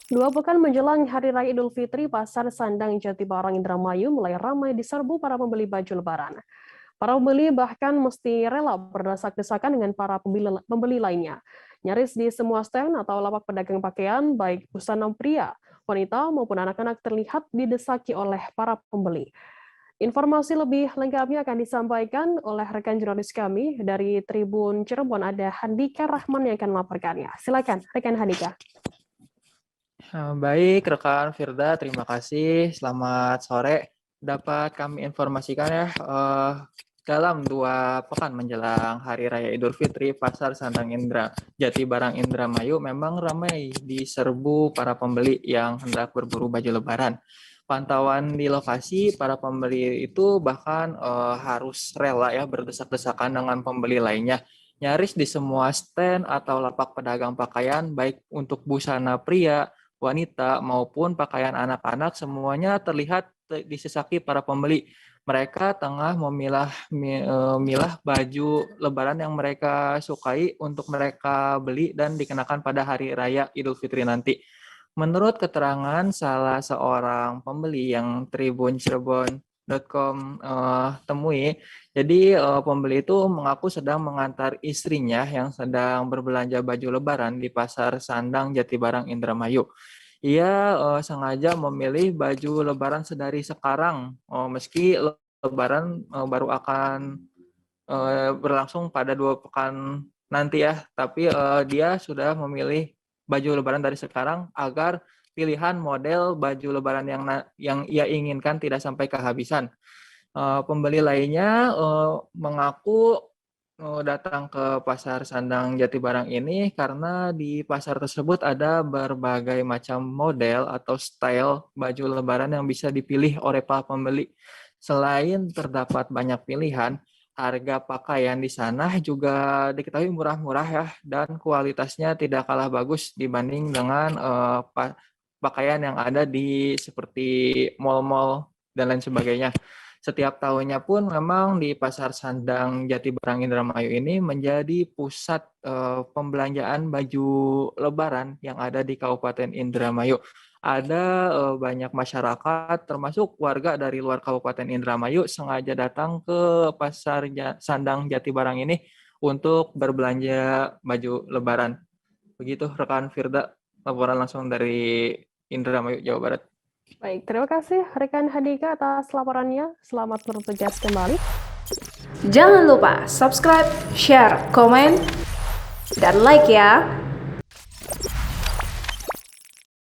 Dua pekan menjelang Hari Raya Idul Fitri, Pasar Sandang Jatibarang Indramayu mulai ramai diserbu para pembeli baju Lebaran. Para pembeli bahkan mesti rela berdesak-desakan dengan para pembeli lainnya. Nyaris di semua stand atau lapak pedagang pakaian, baik busana pria, wanita maupun anak-anak terlihat didesaki oleh para pembeli. Informasi lebih lengkapnya akan disampaikan oleh rekan jurnalis kami dari Tribun Cirebon, ada Handika Rahman yang akan melaporkannya. Silakan, rekan Handika. Baik, rekan Firda, terima kasih. Selamat sore. Dapat kami informasikan ya, dalam 2 pekan menjelang Hari Raya Idul Fitri, Pasar Sandang Jatibarang Indramayu memang ramai diserbu para pembeli yang hendak berburu baju Lebaran. Pantauan di lokasi, para pembeli itu bahkan harus rela ya berdesak-desakan dengan pembeli lainnya. Nyaris di semua stand atau lapak pedagang pakaian, baik untuk busana pria, wanita maupun pakaian anak-anak semuanya terlihat disesaki para pembeli. Mereka tengah memilah baju Lebaran yang mereka sukai untuk mereka beli dan dikenakan pada hari raya Idul Fitri nanti. Menurut keterangan salah seorang pembeli yang Tribun Cirebon.com temui, jadi pembeli itu mengaku sedang mengantar istrinya yang sedang berbelanja baju Lebaran di Pasar Sandang Jatibarang Indramayu. Ia sengaja memilih baju Lebaran sedari sekarang, meski Lebaran baru akan berlangsung pada 2 pekan nanti ya, tapi dia sudah memilih baju Lebaran dari sekarang agar pilihan model baju Lebaran yang ia inginkan tidak sampai kehabisan. Pembeli lainnya mengaku datang ke Pasar Sandang Jatibarang ini karena di pasar tersebut ada berbagai macam model atau style baju Lebaran yang bisa dipilih oleh para pembeli. Selain terdapat banyak pilihan, harga pakaian di sana juga diketahui murah-murah ya, dan kualitasnya tidak kalah bagus dibanding dengan pakaian yang ada di seperti mall-mall dan lain sebagainya. Setiap tahunnya pun memang di Pasar Sandang Jatibarang Indramayu ini menjadi pusat pembelanjaan baju Lebaran yang ada di Kabupaten Indramayu. Ada banyak masyarakat termasuk warga dari luar Kabupaten Indramayu sengaja datang ke Pasar Sandang Jatibarang ini untuk berbelanja baju Lebaran. Begitu rekan Firda, laporan langsung dari Indramayu, Jawa Barat. Baik, terima kasih rekan Handika atas laporannya. Selamat bertugas kembali. Jangan lupa subscribe, share, komen, dan like ya.